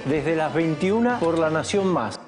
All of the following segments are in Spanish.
desde las 21 por La Nación Más.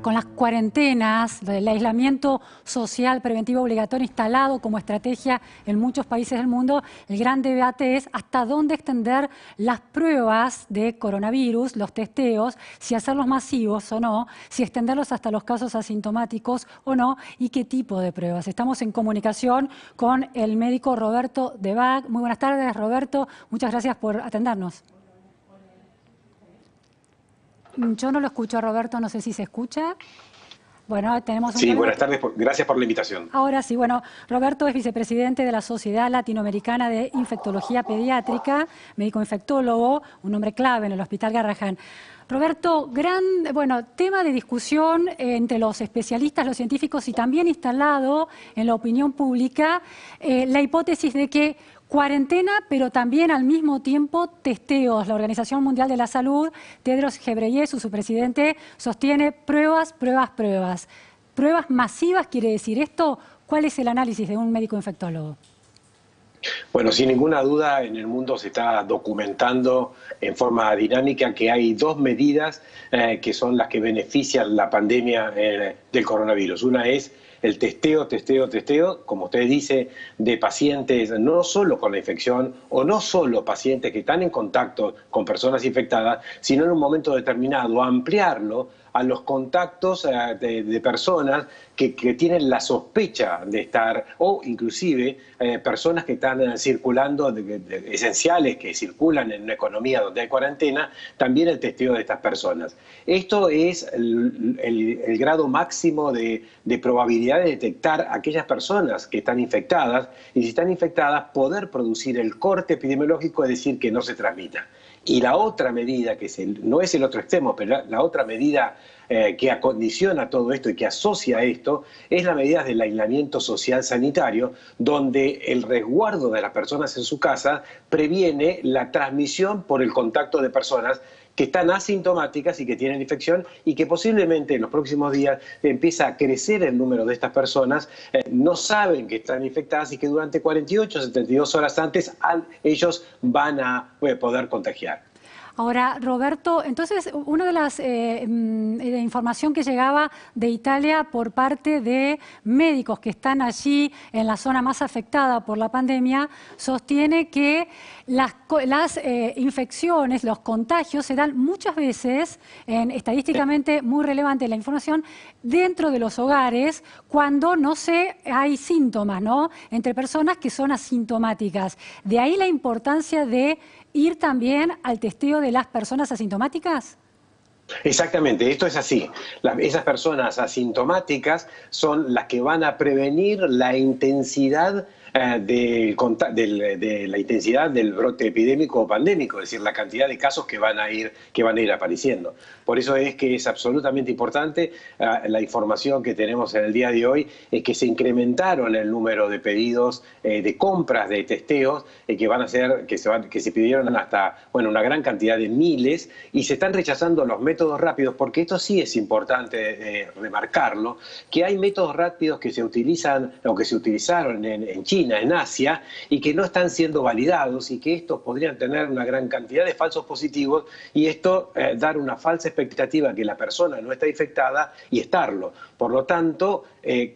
Con las cuarentenas, el aislamiento social preventivo obligatorio instalado como estrategia en muchos países del mundo, el gran debate es hasta dónde extender las pruebas de coronavirus, los testeos, si hacerlos masivos o no, si extenderlos hasta los casos asintomáticos o no, y qué tipo de pruebas. Estamos en comunicación con el médico Roberto Devac. Muy buenas tardes, Roberto. Muchas gracias por atendernos. Yo no lo escucho, Roberto, no sé si se escucha. Bueno, tenemos un Sí, buenas tardes, gracias por la invitación. Ahora sí, bueno, Roberto es vicepresidente de la Sociedad Latinoamericana de Infectología Pediátrica, médico infectólogo, un hombre clave en el Hospital Garrahan. Roberto, tema de discusión entre los especialistas, los científicos y también instalado en la opinión pública la hipótesis de que cuarentena, pero también al mismo tiempo testeos. La Organización Mundial de la Salud, Tedros Ghebreyesus, su presidente, sostiene pruebas, pruebas, pruebas. ¿Pruebas masivas quiere decir esto? ¿Cuál es el análisis de un médico infectólogo? Bueno, sin ninguna duda en el mundo se está documentando en forma dinámica que hay dos medidas que son las que benefician la pandemia del coronavirus. Una es el testeo, como usted dice, de pacientes no solo con la infección o no solo pacientes que están en contacto con personas infectadas, sino en un momento determinado ampliarlo a los contactos de personas que tienen la sospecha de estar, o inclusive personas que están circulando, esenciales que circulan en una economía donde hay cuarentena, también el testeo de estas personas. Esto es el grado máximo de probabilidad de detectar a aquellas personas que están infectadas, y si están infectadas poder producir el corte epidemiológico, es decir, que no se transmita. Y la otra medida, que no es el otro extremo, pero la otra medida que acondiciona todo esto y que asocia esto, es la medida del aislamiento social sanitario, donde el resguardo de las personas en su casa previene la transmisión por el contacto de personas que están asintomáticas y que tienen infección, y que posiblemente en los próximos días empieza a crecer el número de estas personas, no saben que están infectadas y que durante 48 o 72 horas antes ellos van a poder contagiar. Ahora, Roberto, entonces, una de las información que llegaba de Italia por parte de médicos que están allí en la zona más afectada por la pandemia, sostiene que las infecciones, los contagios se dan muchas veces, estadísticamente muy relevante la información, dentro de los hogares cuando hay síntomas, ¿no? Entre personas que son asintomáticas. De ahí la importancia de ir también al testeo de las personas asintomáticas. Exactamente, esto es así. Esas personas asintomáticas son las que van a prevenir la intensidad de la intensidad del brote epidémico o pandémico, es decir, la cantidad de casos que van a ir apareciendo. Por eso es que es absolutamente importante la información que tenemos en el día de hoy, es que se incrementaron el número de pedidos de compras de testeos que se pidieron hasta una gran cantidad de miles, y se están rechazando los métodos rápidos, porque esto sí es importante remarcarlo, que hay métodos rápidos que se utilizan o que se utilizaron en China, en Asia, y que no están siendo validados, y que estos podrían tener una gran cantidad de falsos positivos, y esto dar una falsa expectativa que la persona no está infectada y estarlo. Por lo tanto,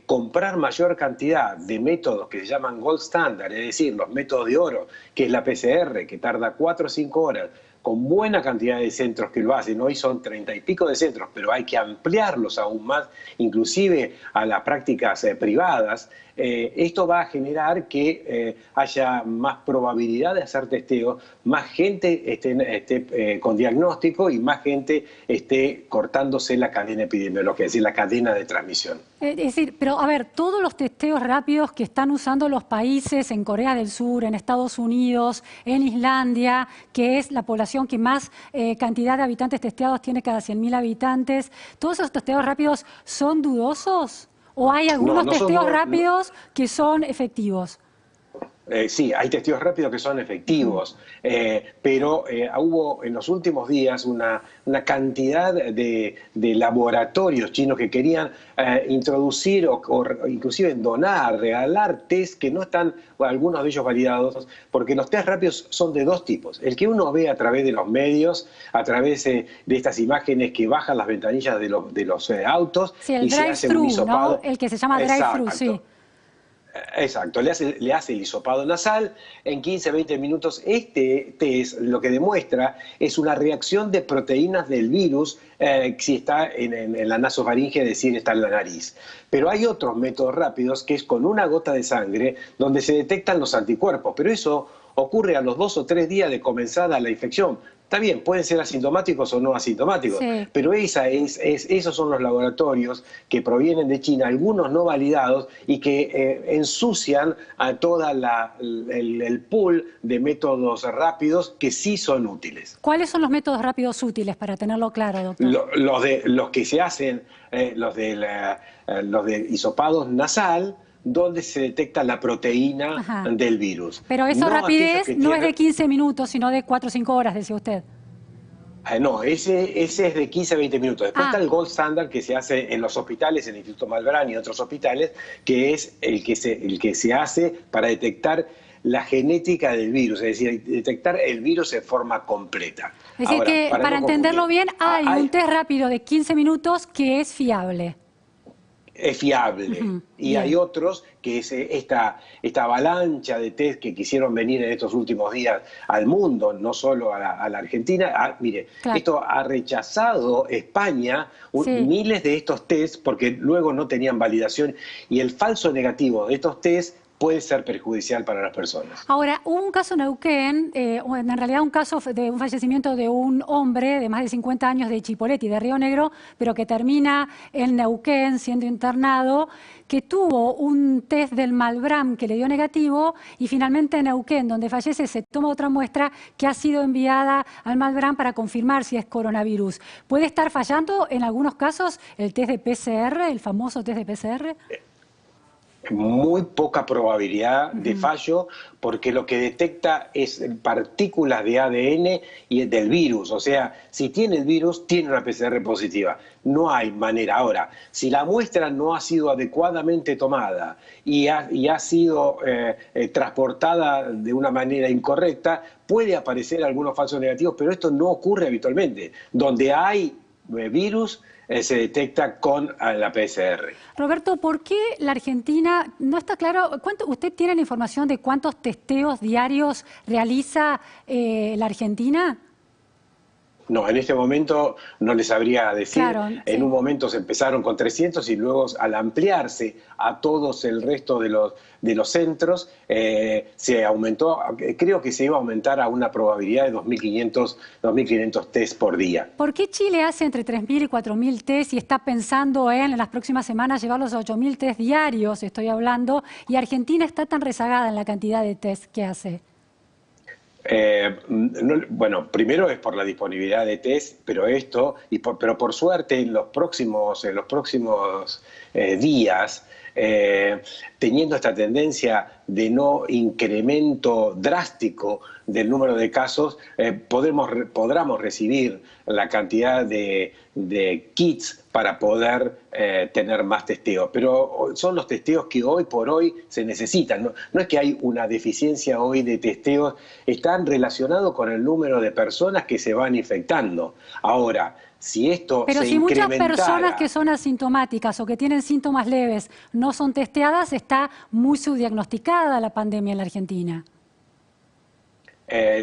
comprar mayor cantidad de métodos que se llaman gold standard, es decir, los métodos de oro, que es la PCR, que tarda 4 o 5 horas, con buena cantidad de centros que lo hacen. Hoy son 30 y pico de centros, pero hay que ampliarlos aún más, inclusive a las prácticas privadas. Esto va a generar que haya más probabilidad de hacer testeo, más gente esté con diagnóstico y más gente esté cortándose la cadena epidemiológica, es decir, la cadena de transmisión. Es decir, pero a ver, todos los testeos rápidos que están usando los países en Corea del Sur, en Estados Unidos, en Islandia, que es la población que más cantidad de habitantes testeados tiene cada 100.000 habitantes, ¿todos esos testeos rápidos son dudosos? ¿O hay algunos testeos rápidos que son efectivos? Sí, hay testeos rápidos que son efectivos, pero hubo en los últimos días una cantidad de laboratorios chinos que querían introducir o inclusive donar, regalar test que no están, algunos de ellos validados, porque los test rápidos son de dos tipos. El que uno ve a través de los medios, a través de estas imágenes que bajan las ventanillas de los autos, sí, el y se hace un drive-thru, ¿no? El que se llama drive-thru, sí. Exacto, le hace el hisopado nasal en 15-20 minutos. Este test lo que demuestra es una reacción de proteínas del virus si está en la nasofaringe, es decir, está en la nariz. Pero hay otros métodos rápidos que es con una gota de sangre donde se detectan los anticuerpos, pero eso ocurre a los 2 o 3 días de comenzada la infección. Está bien, pueden ser asintomáticos o no asintomáticos, sí, pero esos son los laboratorios que provienen de China, algunos no validados y que ensucian a toda el pool de métodos rápidos que sí son útiles. ¿Cuáles son los métodos rápidos útiles para tenerlo claro, doctor? Los que se hacen, los de hisopados nasal, donde se detecta la proteína del virus. Pero esa rapidez no es de 15 minutos, sino de 4 o 5 horas, decía usted. No, ese es de 15 a 20 minutos. Después está el gold standard que se hace en los hospitales, en el Instituto Malbrán y otros hospitales, que es el que se hace para detectar la genética del virus, es decir, detectar el virus en forma completa. Es decir, que para entenderlo bien, hay un test rápido de 15 minutos que es fiable. Es fiable. Y hay otros que es esta avalancha de test que quisieron venir en estos últimos días al mundo, no solo a la Argentina. Mire, esto ha rechazado España miles de estos test porque luego no tenían validación y el falso negativo de estos test puede ser perjudicial para las personas. Ahora, hubo un caso en Neuquén, en realidad un caso de un fallecimiento de un hombre de más de 50 años de Chipoleti, de Río Negro, pero que termina en Neuquén siendo internado, que tuvo un test del Malbrán que le dio negativo y finalmente en Neuquén, donde fallece, se toma otra muestra que ha sido enviada al Malbrán para confirmar si es coronavirus. ¿Puede estar fallando en algunos casos el test de PCR, el famoso test de PCR? Muy poca probabilidad de fallo porque lo que detecta es partículas de ADN y del virus. O sea, si tiene el virus, tiene una PCR positiva. No hay manera. Ahora, si la muestra no ha sido adecuadamente tomada y ha sido transportada de una manera incorrecta, puede aparecer algunos falsos negativos, pero esto no ocurre habitualmente. Donde hay virus, se detecta con la PCR. Roberto, ¿por qué la Argentina no está claro? ¿Usted tiene la información de cuántos testeos diarios realiza la Argentina? No, en este momento no les sabría decir. Claro, en un momento se empezaron con 300 y luego al ampliarse a todos el resto de los centros se aumentó, creo que se iba a aumentar a una probabilidad de 2.500 test por día. ¿Por qué Chile hace entre 3.000 y 4.000 test y está pensando en las próximas semanas llevarlos a 8.000 test diarios, estoy hablando, y Argentina está tan rezagada en la cantidad de test que hace? Bueno, primero es por la disponibilidad de test, pero pero por suerte en los próximos días, teniendo esta tendencia de no incremento drástico del número de casos, podamos recibir la cantidad de kits para poder tener más testeos. Pero son los testeos que hoy por hoy se necesitan. No es que hay una deficiencia hoy de testeos, están relacionados con el número de personas que se van infectando. Ahora, si esto Pero se si muchas incrementara, personas que son asintomáticas o que tienen síntomas leves no son testeadas, está muy subdiagnosticada la pandemia en la Argentina.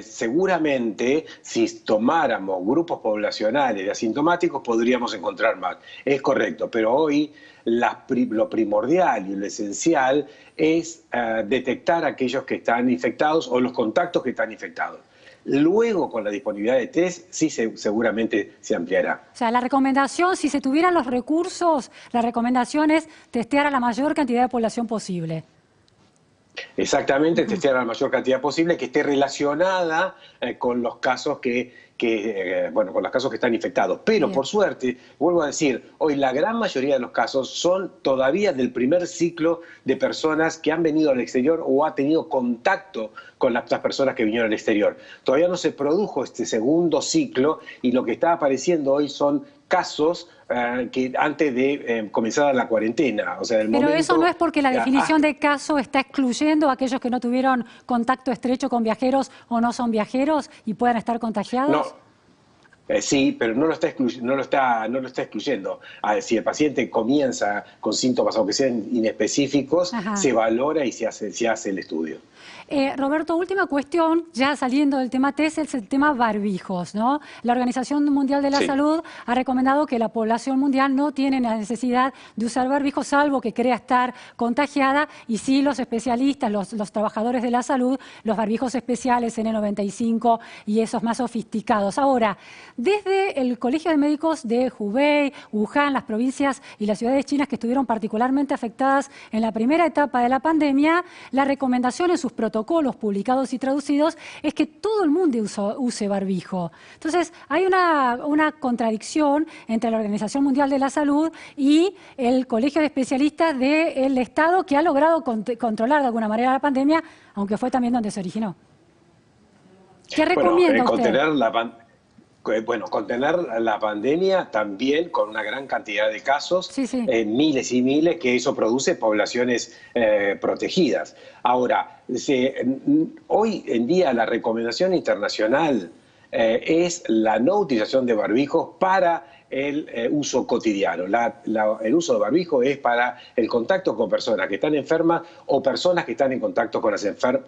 Seguramente si tomáramos grupos poblacionales de asintomáticos podríamos encontrar más. Es correcto, pero hoy lo primordial y lo esencial es detectar a aquellos que están infectados o los contactos que están infectados. Luego, con la disponibilidad de test, sí seguramente se ampliará. O sea, la recomendación, si se tuvieran los recursos, la recomendación es testear a la mayor cantidad de población posible. Exactamente, testear a la mayor cantidad posible que esté relacionada con los casos que bueno, con los casos que están infectados. Pero Bien. por suerte, vuelvo a decir, hoy la gran mayoría de los casos son todavía del primer ciclo de personas que han venido al exterior o ha tenido contacto con las personas que vinieron al exterior. Todavía no se produjo este segundo ciclo y lo que está apareciendo hoy son casos que antes de comenzar la cuarentena. O sea, Pero momento, eso no es porque la definición de caso está excluyendo a aquellos que no tuvieron contacto estrecho con viajeros o no son viajeros y puedan estar contagiados. No. Sí, pero no lo está excluyendo. Si el paciente comienza con síntomas, aunque sean inespecíficos, Ajá. se valora y se hace el estudio. Roberto, última cuestión, ya saliendo del tema test, es el tema barbijos, ¿no? La Organización Mundial de la Salud ha recomendado que la población mundial no tiene la necesidad de usar barbijos, salvo que crea estar contagiada, y sí los especialistas, los trabajadores de la salud, los barbijos especiales N95 y esos más sofisticados. Ahora, desde el Colegio de Médicos de Hubei, Wuhan, las provincias y las ciudades chinas que estuvieron particularmente afectadas en la primera etapa de la pandemia, la recomendación en sus protocolos publicados y traducidos es que todo el mundo use barbijo. Entonces, hay una contradicción entre la Organización Mundial de la Salud y el Colegio de Especialistas del Estado, que ha logrado controlar de alguna manera la pandemia, aunque fue también donde se originó. ¿Qué recomienda usted? Contener la pandemia también con una gran cantidad de casos, miles y miles, que eso produce poblaciones protegidas. Ahora, hoy en día la recomendación internacional es la no utilización de barbijos para el uso cotidiano. El uso de barbijo es para el contacto con personas que están enfermas o personas que están en contacto con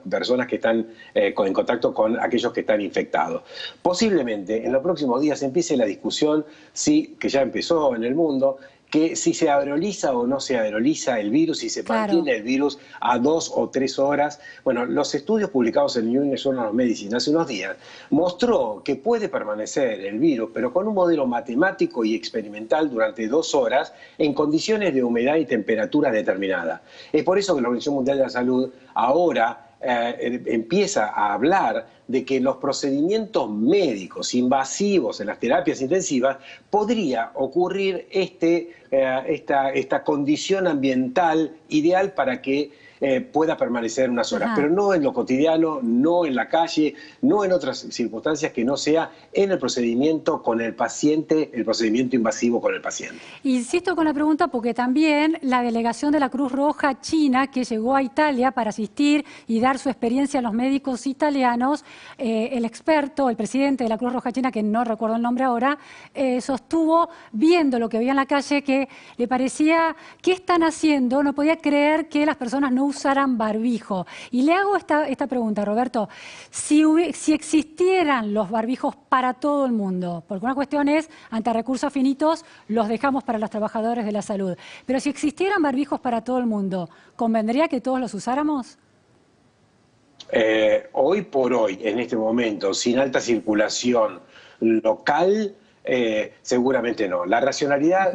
personas que están en contacto con aquellos que están infectados. Posiblemente en los próximos días empiece la discusión, que ya empezó en el mundo, que si se aeroliza o no se aeroliza el virus, si se mantiene el virus a 2 o 3 horas. Bueno, los estudios publicados en New England Journal of Medicine hace unos días mostró que puede permanecer el virus, pero con un modelo matemático y experimental durante 2 horas en condiciones de humedad y temperatura determinada. Es por eso que la Organización Mundial de la Salud ahora empieza a hablar de que los procedimientos médicos invasivos en las terapias intensivas podría ocurrir esta condición ambiental ideal para que pueda permanecer unas horas, pero no en lo cotidiano, no en la calle, no en otras circunstancias que no sea en el procedimiento con el paciente, el procedimiento invasivo con el paciente. Insisto con la pregunta porque también la delegación de la Cruz Roja China que llegó a Italia para asistir y dar su experiencia a los médicos italianos, el experto, el presidente de la Cruz Roja China, que no recuerdo el nombre ahora, sostuvo, viendo lo que veía en la calle, que le parecía, ¿qué están haciendo? No podía creer que las personas no usaran barbijo. Y le hago esta pregunta, Roberto, si existieran los barbijos para todo el mundo, porque una cuestión es, ante recursos finitos, los dejamos para los trabajadores de la salud, pero si existieran barbijos para todo el mundo, ¿convendría que todos los usáramos? Hoy por hoy, en este momento, sin alta circulación local, seguramente no. La racionalidad,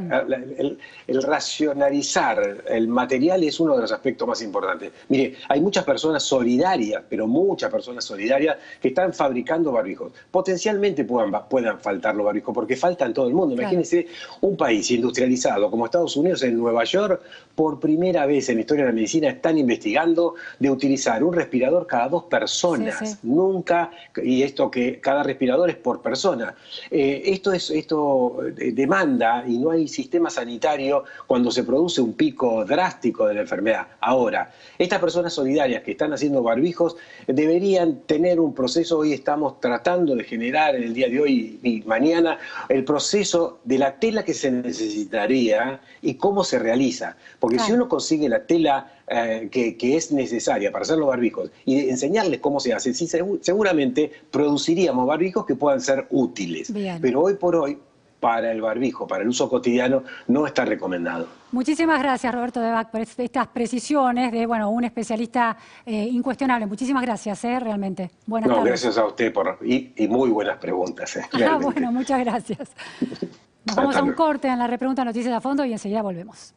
el racionalizar el material es uno de los aspectos más importantes. Mire, hay muchas personas solidarias, pero muchas personas solidarias que están fabricando barbijos. Potencialmente puedan faltar los barbijos, porque faltan todo el mundo. Imagínense un país industrializado como Estados Unidos, en Nueva York, por primera vez en la historia de la medicina están investigando de utilizar un respirador cada 2 personas. Nunca, y esto que cada respirador es por persona. Esto demanda, y no hay sistema sanitario cuando se produce un pico drástico de la enfermedad. Ahora, estas personas solidarias que están haciendo barbijos deberían tener un proceso. Hoy estamos tratando de generar en el día de hoy y mañana el proceso de la tela que se necesitaría y cómo se realiza. Porque si uno consigue la tela que es necesaria para hacer los barbijos y enseñarles cómo se hace, seguramente produciríamos barbijos que puedan ser útiles. Pero hoy por hoy, para el barbijo, para el uso cotidiano, no está recomendado. Muchísimas gracias, Roberto Debac, por estas precisiones de un especialista incuestionable. Muchísimas gracias, realmente. Buenas tardes. Gracias a usted y muy buenas preguntas. Bueno, muchas gracias. Nos vamos a un corte en la repregunta Noticias a Fondo y enseguida volvemos.